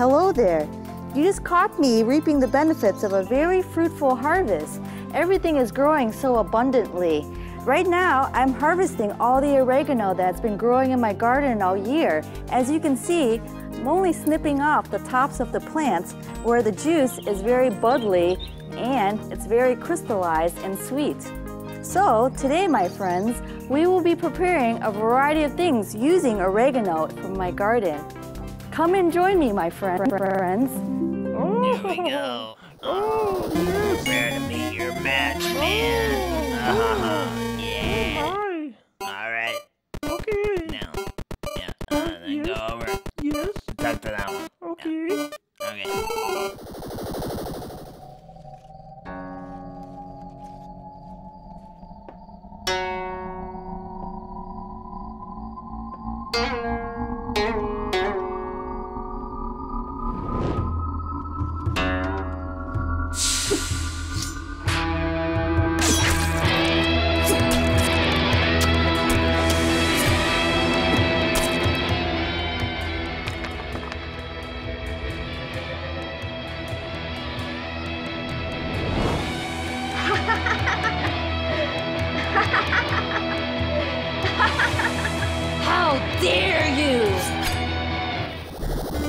Hello there. You just caught me reaping the benefits of a very fruitful harvest. Everything is growing so abundantly. Right now, I'm harvesting all the oregano that's been growing in my garden all year. As you can see, I'm only snipping off the tops of the plants where the juice is very bubbly and it's very crystallized and sweet. So today, my friends, we will be preparing a variety of things using oregano from my garden. Come and join me, my friends. Here we go. Oh, prepare to be your match, man. Yeah. All right. Okay. Now, then go over. Yes. Touch for that one. Okay. Yeah. Okay. How dare you!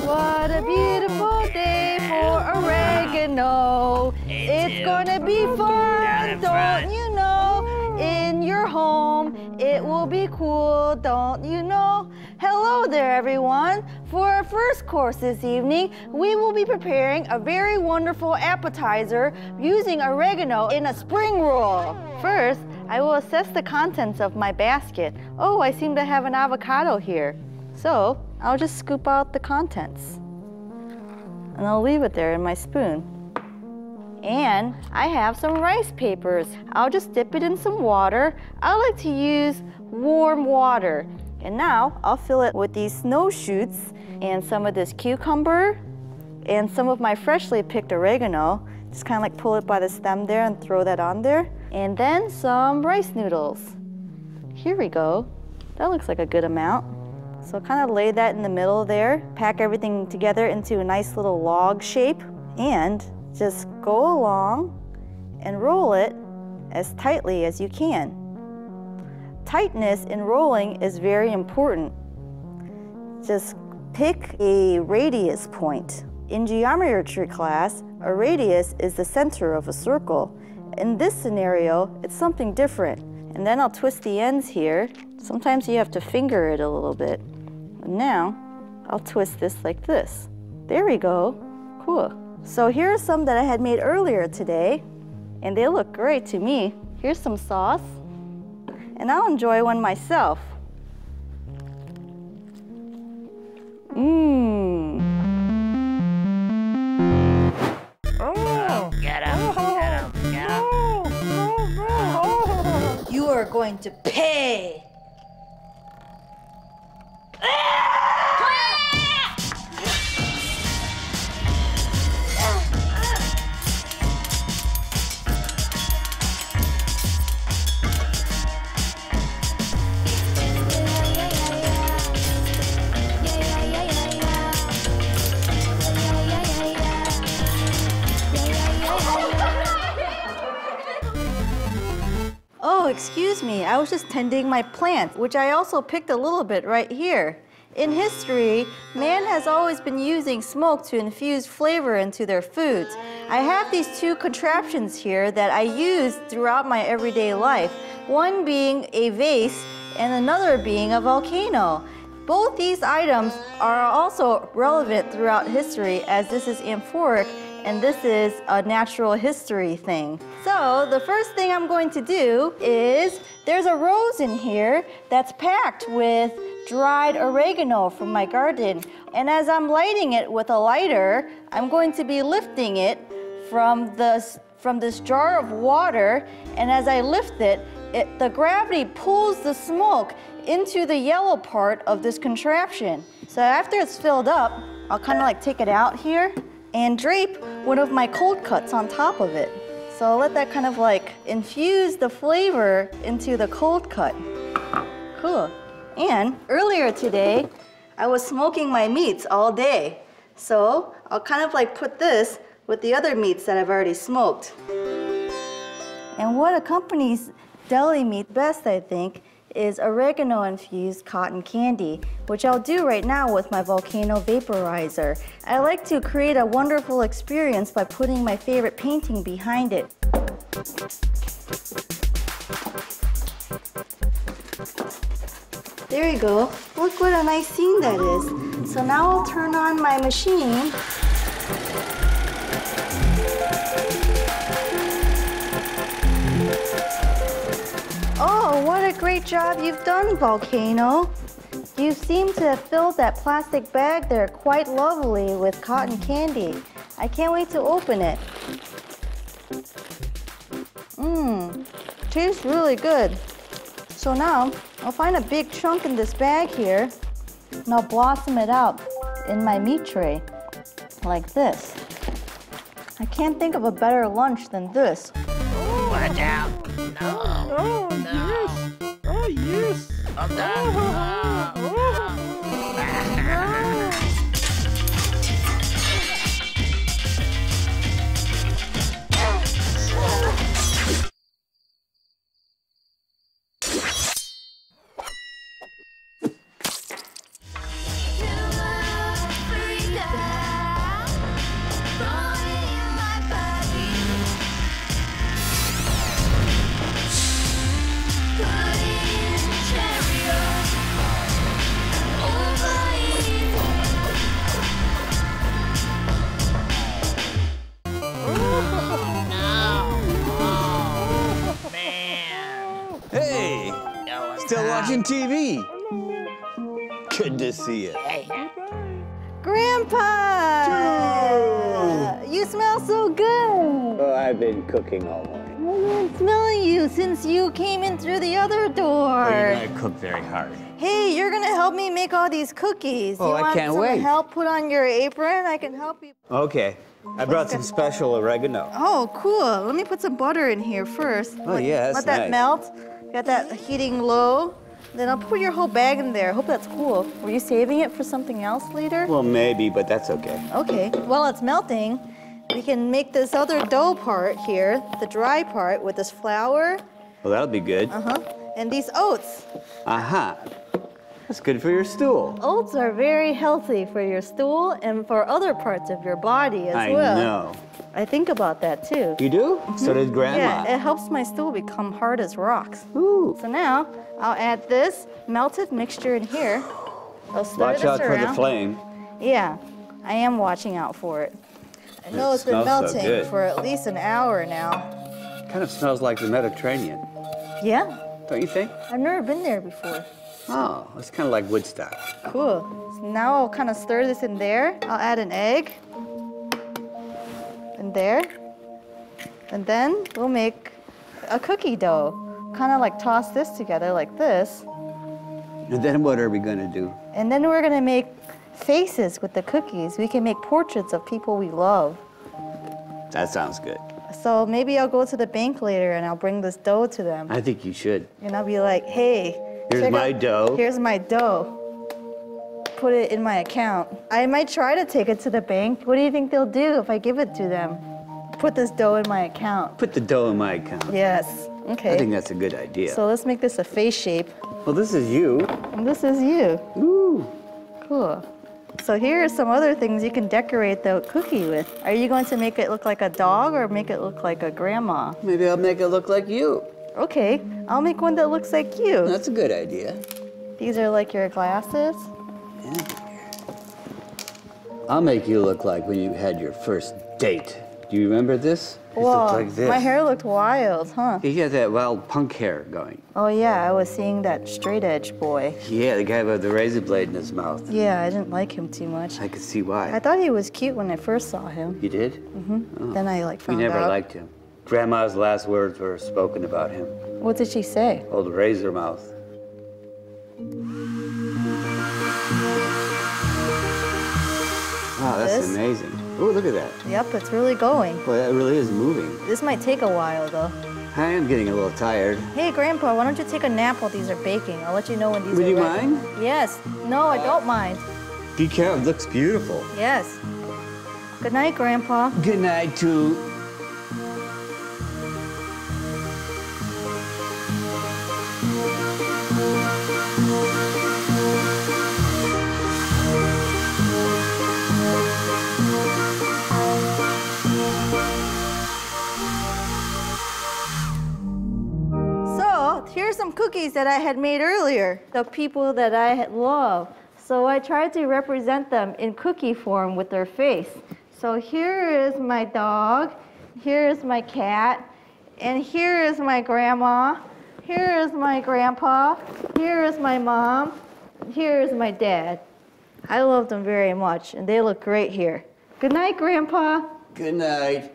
What a beautiful day for oregano. It's gonna be fun, don't you know? In your home, it will be cool, don't you know? Hello there, everyone. For our first course this evening, we will be preparing a very wonderful appetizer using oregano in a spring roll. First, I will assess the contents of my basket. Oh, I seem to have an avocado here. So, I'll just scoop out the contents. And I'll leave it there in my spoon. And I have some rice papers. I'll just dip it in some water. I like to use warm water. And now, I'll fill it with these snow shoots and some of this cucumber and some of my freshly picked oregano. Just kind of like pull it by the stem there and throw that on there. And then some rice noodles. Here we go. That looks like a good amount. So kind of lay that in the middle there, pack everything together into a nice little log shape, and just go along and roll it as tightly as you can. Tightness in rolling is very important. Just pick a radius point. In geometry class, a radius is the center of a circle. In this scenario, it's something different. And then I'll twist the ends here. Sometimes you have to finger it a little bit. And now, I'll twist this like this. There we go. Cool. So here are some that I had made earlier today, and they look great to me. Here's some sauce, and I'll enjoy one myself. Mmm. Oh. Get him. Get him. Get him. No. You are going to pay. Oh, excuse me, I was just tending my plant, which I also picked a little bit right here. In history, man has always been using smoke to infuse flavor into their foods. I have these two contraptions here that I use throughout my everyday life, one being a vase and another being a volcano. Both these items are also relevant throughout history, as this is amphoric and this is a natural history thing. So the first thing I'm going to do is, there's a rose in here that's packed with dried oregano from my garden. And as I'm lighting it with a lighter, I'm going to be lifting it from this jar of water. And as I lift it, the gravity pulls the smoke into the yellow part of this contraption. So after it's filled up, I'll kind of like take it out here and drape one of my cold cuts on top of it. So I'll let that kind of like infuse the flavor into the cold cut. Cool. And earlier today, I was smoking my meats all day. So I'll kind of like put this with the other meats that I've already smoked. And what accompanies deli meat best, I think, is oregano-infused cotton candy, which I'll do right now with my volcano vaporizer. I like to create a wonderful experience by putting my favorite painting behind it. There you go. Look what a nice scene that is. So now I'll turn on my machine. Oh, what a great job you've done, Volcano. You seem to have filled that plastic bag there quite lovely with cotton candy. I can't wait to open it. Tastes really good. So now, I'll find a big chunk in this bag here, and I'll blossom it out in my meat tray, like this. I can't think of a better lunch than this. Watch out. No. Oh, No. yes. Oh, yes. Oh, no. Hey, still watching TV? Good to see you. Grandpa! You smell so good. Well, I've been cooking all morning. I've been smelling you since you came in through the other door. Well, you're gonna cook very hard. Hey, you're gonna help me make all these cookies. Oh, I can't You want wait. some help put on your apron? I can help you. Okay, I brought some special oregano. Oh, cool. Let me put some butter in here first. Oh, yeah, that's Let that nice. melt. Got that heating low. Then I'll put your whole bag in there. Hope that's cool. Were you saving it for something else later? Well, maybe, but that's okay. Okay. While it's melting, we can make this other dough part here, the dry part, with this flour. Well, that'll be good. And these oats. Uh-huh. That's good for your stool. Oats are very healthy for your stool and for other parts of your body as I well. know. I think about that too. You do? So did Grandma. Yeah, it helps my stool become hard as rocks. Ooh. So now I'll add this melted mixture in here. I'll stir Watch this out for the around. flame. Yeah, I am watching out for it. I know It it's been smells so melting good. for at least an hour now. Kind of smells like the Mediterranean, Yeah, don't you think? I've never been there before. Oh, it's kind of like Woodstock. Cool. So now I'll kind of stir this in there. I'll add an egg. In there. And then we'll make a cookie dough. Kind of like toss this together like this. And then what are we gonna do? And then we're gonna make faces with the cookies. We can make portraits of people we love. That sounds good. So maybe I'll go to the bank later and I'll bring this dough to them. I think you should. And I'll be like, hey, Here's check my out- dough. Here's my dough. Put it in my account. I might try to take it to the bank. What do you think they'll do if I give it to them? Put this dough in my account. Put the dough in my account. Yes. Okay. I think that's a good idea. So let's make this a face shape. Well, this is you. And this is you. Ooh. Cool. So here are some other things you can decorate the cookie with. Are you going to make it look like a dog or make it look like a grandma? Maybe I'll make it look like you. Okay, I'll make one that looks like you. That's a good idea. These are like your glasses. I'll make you look like when you had your first date. Do you remember this? It Whoa, looked like this. my hair looked wild, huh? You had that wild punk hair going. Oh yeah, I was seeing that straight edge boy. Yeah, the guy with the razor blade in his mouth. Yeah, I didn't like him too much. I could see I why. thought he was cute when I first saw him. You did? Then I like We found never out. liked him. Grandma's last words were spoken about him. What did she say? Old razor mouth. Wow, that's This? amazing. Oh, look at that. Yep, it's really going. Boy, that really is moving. This might take a while though. I am getting a little tired. Hey Grandpa, why don't you take a nap while these are baking? I'll let you know when these Would are you ready. mind? Yes. No, I don't mind. Be careful, it looks beautiful. Yes. Good night, Grandpa. Good night, too. So, here's some cookies that I had made earlier. The people that I love. So I tried to represent them in cookie form with their face. So here is my dog, here is my cat, and here is my grandma, here is my grandpa, here is my mom, here is my dad. I love them very much, and they look great here. Good night, Grandpa. Good night.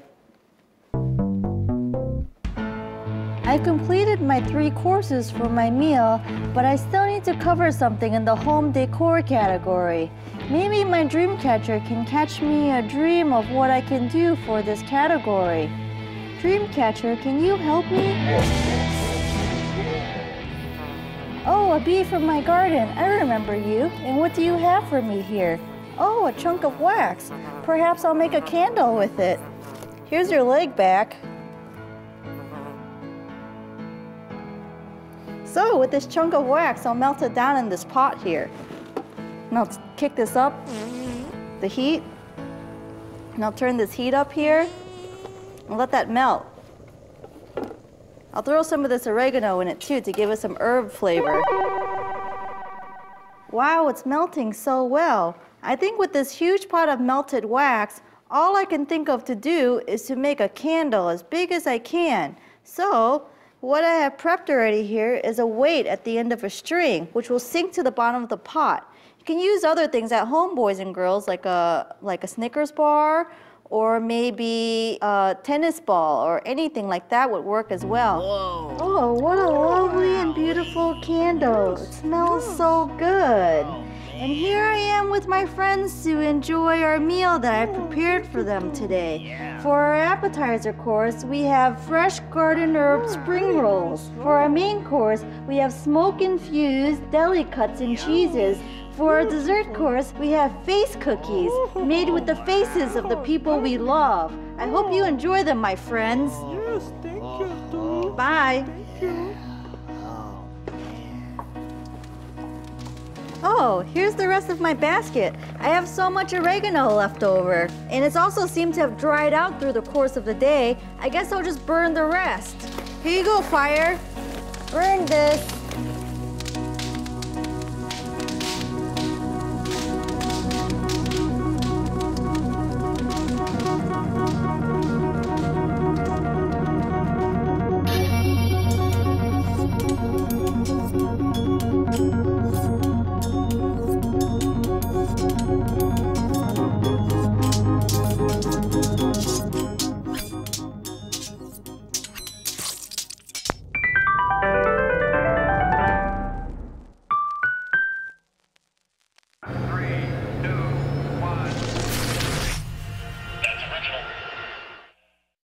I completed my 3 courses for my meal, but I still need to cover something in the home decor category. Maybe my dream catcher can catch me a dream of what I can do for this category. Dream catcher, can you help me? Oh, a bee from my garden. I remember you. And what do you have for me here? Oh, a chunk of wax. Perhaps I'll make a candle with it. Here's your leg back. So with this chunk of wax, I'll melt it down in this pot here. And I'll kick this up, the heat, and I'll turn this heat up here and let that melt. I'll throw some of this oregano in it too to give it some herb flavor. Wow, it's melting so well. I think with this huge pot of melted wax, all I can think of to do is to make a candle as big as I can. So, what I have prepped already here is a weight at the end of a string, which will sink to the bottom of the pot. You can use other things at home, boys and girls, like a Snickers bar, or maybe a tennis ball, or anything like that would work as well. Whoa. Oh, what a lovely and beautiful candle. It smells so good. And here I am with my friends to enjoy our meal that I prepared for them today. For our appetizer course, we have fresh garden herb spring rolls. For our main course, we have smoke-infused deli cuts and cheeses. For our dessert course, we have face cookies made with the faces of the people we love. I hope you enjoy them, my friends. Yes, thank you, too. Bye. Thank you. Oh, here's the rest of my basket. I have so much oregano left over. And it's also seemed to have dried out through the course of the day. I guess I'll just burn the rest. Here you go, fire. Burn this.